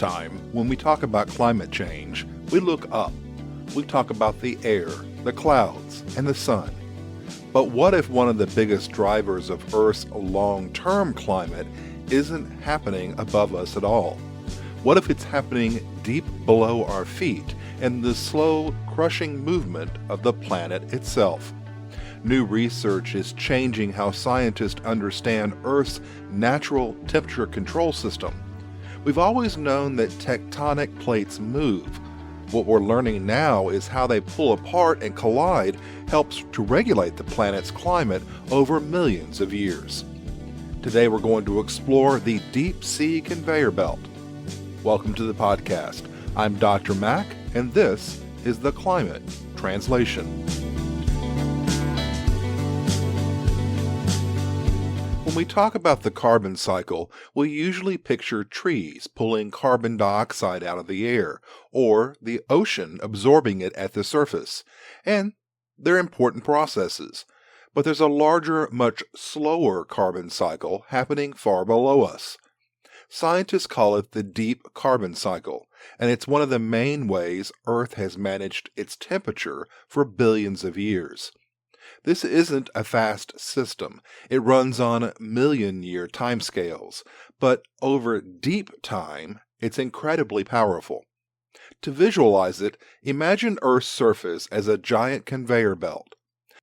time, when we talk about climate change, we look up. We talk about the air, the clouds, and the sun. But what if one of the biggest drivers of Earth's long-term climate isn't happening above us at all? What if it's happening deep below our feet in the slow, crushing movement of the planet itself? New research is changing how scientists understand Earth's natural temperature control system. We've always known that tectonic plates move. What we're learning now is how they pull apart and collide helps to regulate the planet's climate over millions of years. Today we're going to explore the deep sea conveyor belt. Welcome to the podcast. I'm Dr. Mack, and this is the Climate Translation. When we talk about the carbon cycle, we usually picture trees pulling carbon dioxide out of the air, or the ocean absorbing it at the surface. And they're important processes. But there's a larger, much slower carbon cycle happening far below us. Scientists call it the deep carbon cycle, and it's one of the main ways Earth has managed its temperature for billions of years. This isn't a fast system. It runs on million-year timescales, but over deep time, it's incredibly powerful. To visualize it, imagine Earth's surface as a giant conveyor belt.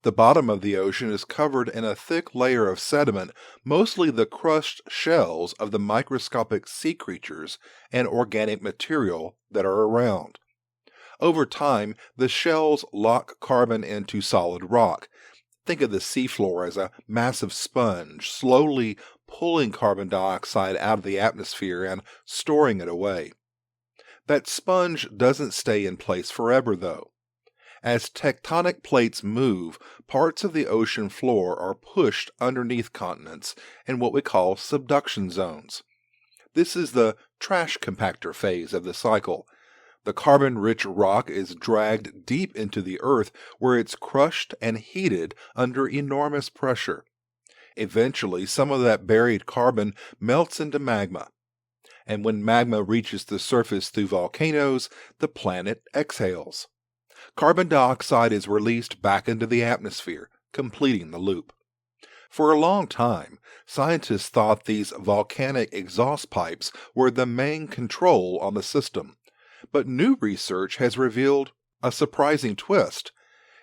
The bottom of the ocean is covered in a thick layer of sediment, mostly the crushed shells of the microscopic sea creatures and organic material that are around. Over time, the shells lock carbon into solid rock. Think of the seafloor as a massive sponge, slowly pulling carbon dioxide out of the atmosphere and storing it away. That sponge doesn't stay in place forever, though. As tectonic plates move, parts of the ocean floor are pushed underneath continents in what we call subduction zones. This is the trash compactor phase of the cycle. The carbon-rich rock is dragged deep into the earth where it's crushed and heated under enormous pressure. Eventually, some of that buried carbon melts into magma. And when magma reaches the surface through volcanoes, the planet exhales. Carbon dioxide is released back into the atmosphere, completing the loop. For a long time, scientists thought these volcanic exhaust pipes were the main control on the system. But new research has revealed a surprising twist.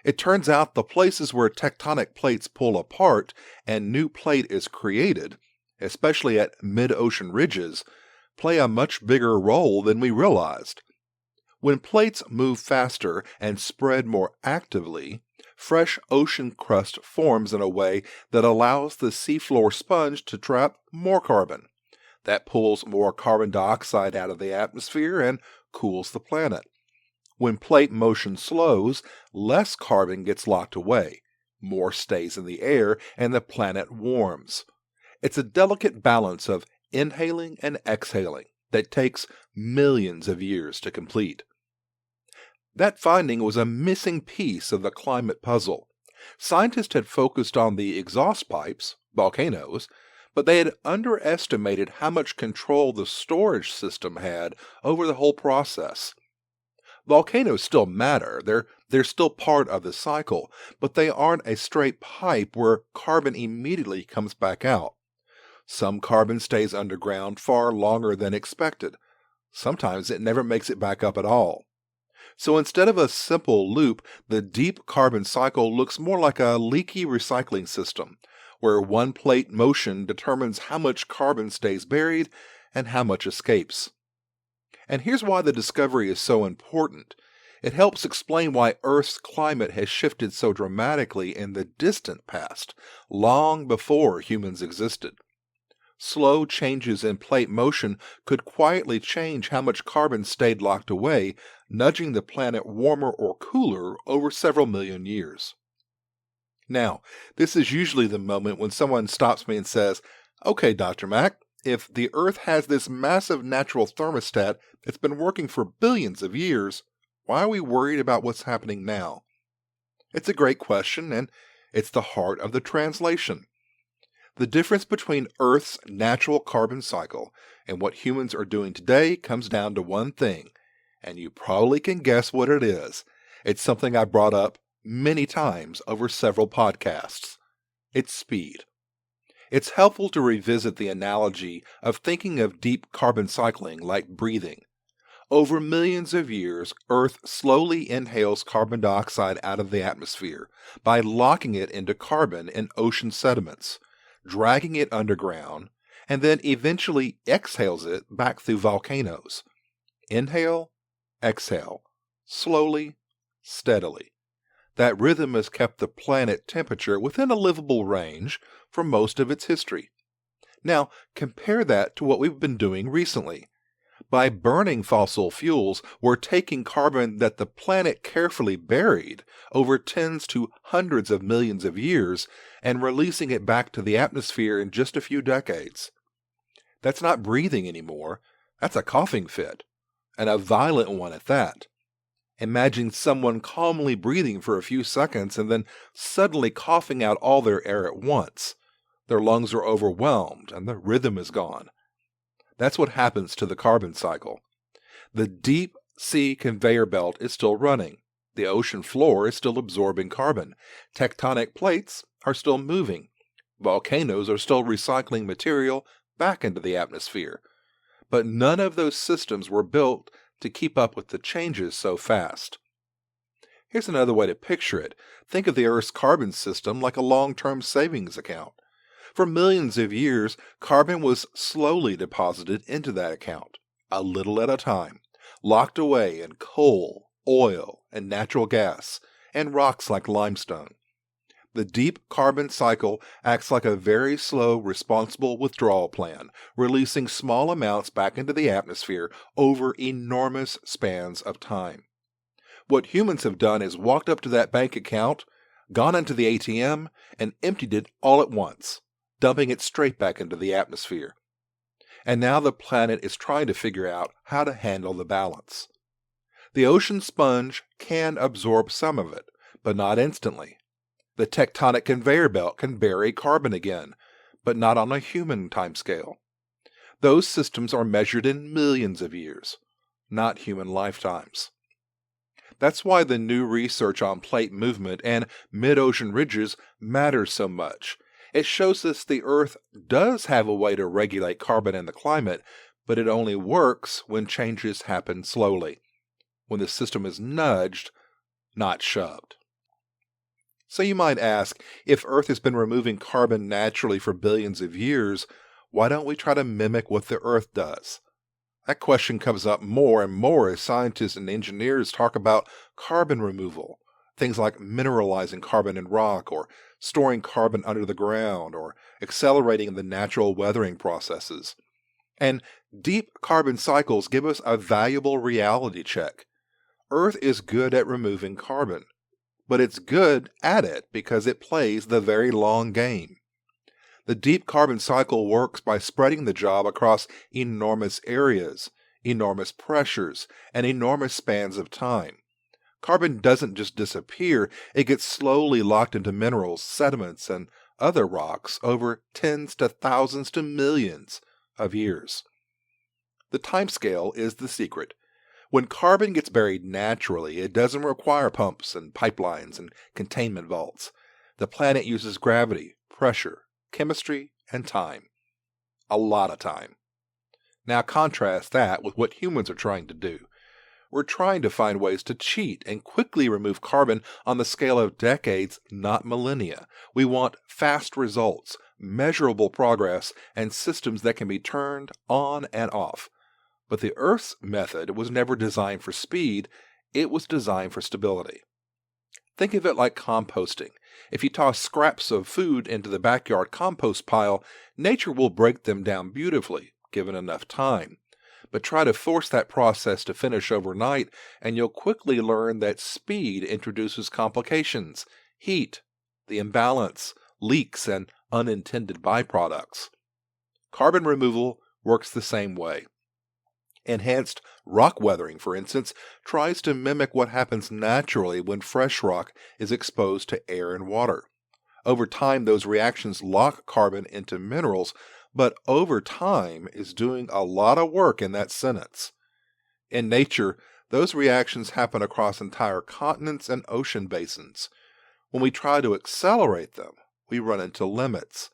It turns out the places where tectonic plates pull apart and new plate is created, especially at mid-ocean ridges, play a much bigger role than we realized. When plates move faster and spread more actively, fresh ocean crust forms in a way that allows the seafloor sponge to trap more carbon. That pulls more carbon dioxide out of the atmosphere and cools the planet. When plate motion slows, less carbon gets locked away, more stays in the air, and the planet warms. It's a delicate balance of inhaling and exhaling that takes millions of years to complete. That finding was a missing piece of the climate puzzle. Scientists had focused on the exhaust pipes, volcanoes, but they had underestimated how much control the storage system had over the whole process. Volcanoes still matter, they're still part of the cycle, but they aren't a straight pipe where carbon immediately comes back out. Some carbon stays underground far longer than expected. Sometimes it never makes it back up at all. So instead of a simple loop, the deep carbon cycle looks more like a leaky recycling system, where one plate motion determines how much carbon stays buried and how much escapes. And here's why the discovery is so important. It helps explain why Earth's climate has shifted so dramatically in the distant past, long before humans existed. Slow changes in plate motion could quietly change how much carbon stayed locked away, nudging the planet warmer or cooler over several million years. Now, this is usually the moment when someone stops me and says, "Okay, Dr. Mack, if the Earth has this massive natural thermostat that's been working for billions of years, why are we worried about what's happening now?" It's a great question, and it's the heart of the translation. The difference between Earth's natural carbon cycle and what humans are doing today comes down to one thing, and you probably can guess what it is. It's something I brought up many times over several podcasts. It's speed. It's helpful to revisit the analogy of thinking of deep carbon cycling like breathing. Over millions of years, Earth slowly inhales carbon dioxide out of the atmosphere by locking it into carbon in ocean sediments, dragging it underground, and then eventually exhales it back through volcanoes. Inhale, exhale, slowly, steadily. That rhythm has kept the planet temperature within a livable range for most of its history. Now, compare that to what we've been doing recently. By burning fossil fuels, we're taking carbon that the planet carefully buried over tens to hundreds of millions of years and releasing it back to the atmosphere in just a few decades. That's not breathing anymore. That's a coughing fit, and a violent one at that. Imagine someone calmly breathing for a few seconds and then suddenly coughing out all their air at once. Their lungs are overwhelmed and the rhythm is gone. That's what happens to the carbon cycle. The deep sea conveyor belt is still running. The ocean floor is still absorbing carbon. Tectonic plates are still moving. Volcanoes are still recycling material back into the atmosphere. But none of those systems were built to keep up with the changes so fast. Here's another way to picture it. Think of the Earth's carbon system like a long-term savings account. For millions of years, carbon was slowly deposited into that account, a little at a time, locked away in coal, oil, and natural gas, and rocks like limestone. The deep carbon cycle acts like a very slow, responsible withdrawal plan, releasing small amounts back into the atmosphere over enormous spans of time. What humans have done is walked up to that bank account, gone into the ATM, and emptied it all at once, dumping it straight back into the atmosphere. And now the planet is trying to figure out how to handle the balance. The ocean sponge can absorb some of it, but not instantly. The tectonic conveyor belt can bury carbon again, but not on a human timescale. Those systems are measured in millions of years, not human lifetimes. That's why the new research on plate movement and mid-ocean ridges matters so much. It shows us the Earth does have a way to regulate carbon in the climate, but it only works when changes happen slowly, when the system is nudged, not shoved. So you might ask, if Earth has been removing carbon naturally for billions of years, why don't we try to mimic what the Earth does? That question comes up more and more as scientists and engineers talk about carbon removal, things like mineralizing carbon in rock, or storing carbon under the ground, or accelerating the natural weathering processes. And deep carbon cycles give us a valuable reality check. Earth is good at removing carbon, but it's good at it because it plays the very long game. The deep carbon cycle works by spreading the job across enormous areas, enormous pressures, and enormous spans of time. Carbon doesn't just disappear, it gets slowly locked into minerals, sediments, and other rocks over tens to thousands to millions of years. The timescale is the secret. When carbon gets buried naturally, it doesn't require pumps and pipelines and containment vaults. The planet uses gravity, pressure, chemistry, and time. A lot of time. Now contrast that with what humans are trying to do. We're trying to find ways to cheat and quickly remove carbon on the scale of decades, not millennia. We want fast results, measurable progress, and systems that can be turned on and off. But the Earth's method was never designed for speed, it was designed for stability. Think of it like composting. If you toss scraps of food into the backyard compost pile, nature will break them down beautifully, given enough time. But try to force that process to finish overnight, and you'll quickly learn that speed introduces complications, heat, the imbalance, leaks, and unintended byproducts. Carbon removal works the same way. Enhanced rock weathering, for instance, tries to mimic what happens naturally when fresh rock is exposed to air and water. Over time, those reactions lock carbon into minerals, but over time is doing a lot of work in that sentence. In nature, those reactions happen across entire continents and ocean basins. When we try to accelerate them, we run into limits,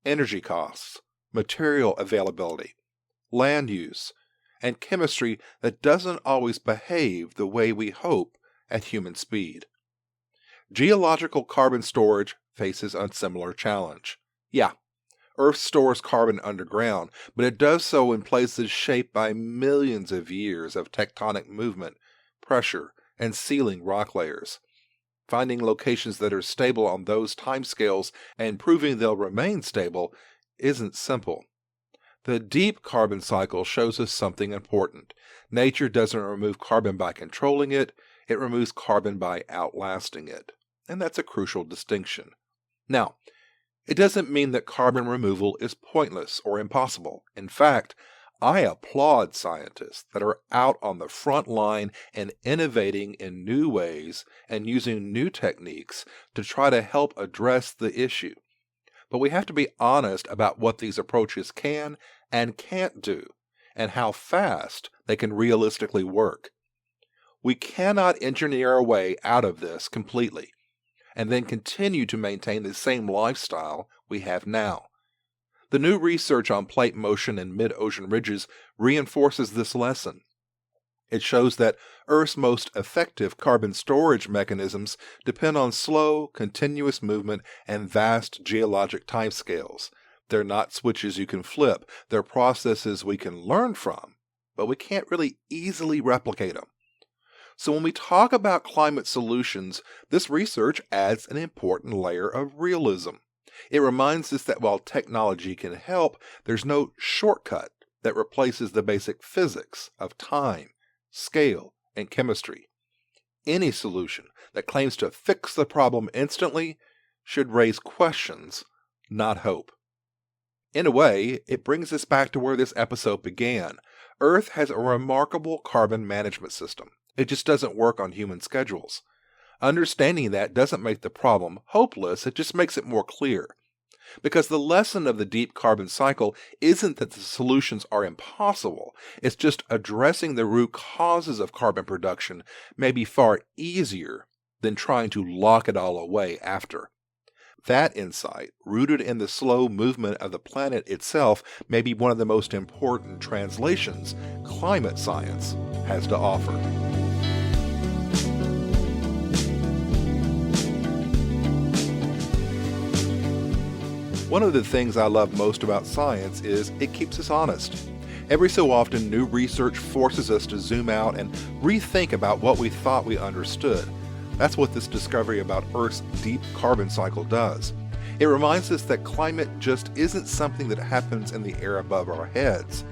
energy costs, material availability, land use, and chemistry that doesn't always behave the way we hope at human speed. Geological carbon storage faces a similar challenge. Yeah, Earth stores carbon underground, but it does so in places shaped by millions of years of tectonic movement, pressure, and sealing rock layers. Finding locations that are stable on those timescales and proving they'll remain stable isn't simple. The deep carbon cycle shows us something important. Nature doesn't remove carbon by controlling it, it removes carbon by outlasting it. And that's a crucial distinction. Now, it doesn't mean that carbon removal is pointless or impossible. In fact, I applaud scientists that are out on the front line and innovating in new ways and using new techniques to try to help address the issue. But we have to be honest about what these approaches can and can't do, and how fast they can realistically work. We cannot engineer our way out of this completely, and then continue to maintain the same lifestyle we have now. The new research on plate motion and mid-ocean ridges reinforces this lesson. It shows that Earth's most effective carbon storage mechanisms depend on slow, continuous movement and vast geologic timescales. They're not switches you can flip. They're processes we can learn from, but we can't really easily replicate them. So when we talk about climate solutions, this research adds an important layer of realism. It reminds us that while technology can help, there's no shortcut that replaces the basic physics of time, scale, and chemistry. Any solution that claims to fix the problem instantly should raise questions, not hope. In a way, it brings us back to where this episode began. Earth has a remarkable carbon management system. It just doesn't work on human schedules. Understanding that doesn't make the problem hopeless, it just makes it more clear. Because the lesson of the deep carbon cycle isn't that the solutions are impossible, it's just addressing the root causes of carbon production may be far easier than trying to lock it all away after. That insight, rooted in the slow movement of the planet itself, may be one of the most important translations climate science has to offer. One of the things I love most about science is it keeps us honest. Every so often, new research forces us to zoom out and rethink about what we thought we understood. That's what this discovery about Earth's deep carbon cycle does. It reminds us that climate just isn't something that happens in the air above our heads.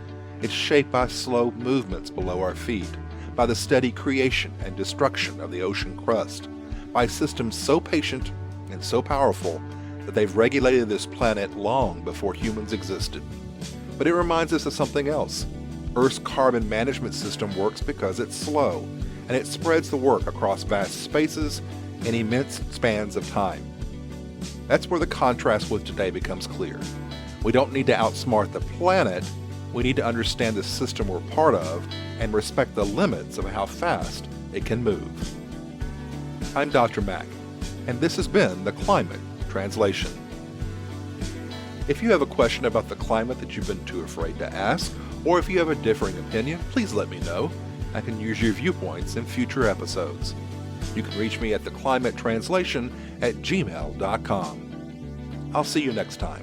It's shaped by slow movements below our feet, by the steady creation and destruction of the ocean crust, by systems so patient and so powerful that they've regulated this planet long before humans existed. But it reminds us of something else. Earth's carbon management system works because it's slow, and it spreads the work across vast spaces and immense spans of time. That's where the contrast with today becomes clear. We don't need to outsmart the planet, we need to understand the system we're part of and respect the limits of how fast it can move. I'm Dr. Mack, and this has been The Climate Translation. If you have a question about the climate that you've been too afraid to ask, or if you have a differing opinion, please let me know. I can use your viewpoints in future episodes. You can reach me at theclimatetranslation@gmail.com. I'll see you next time.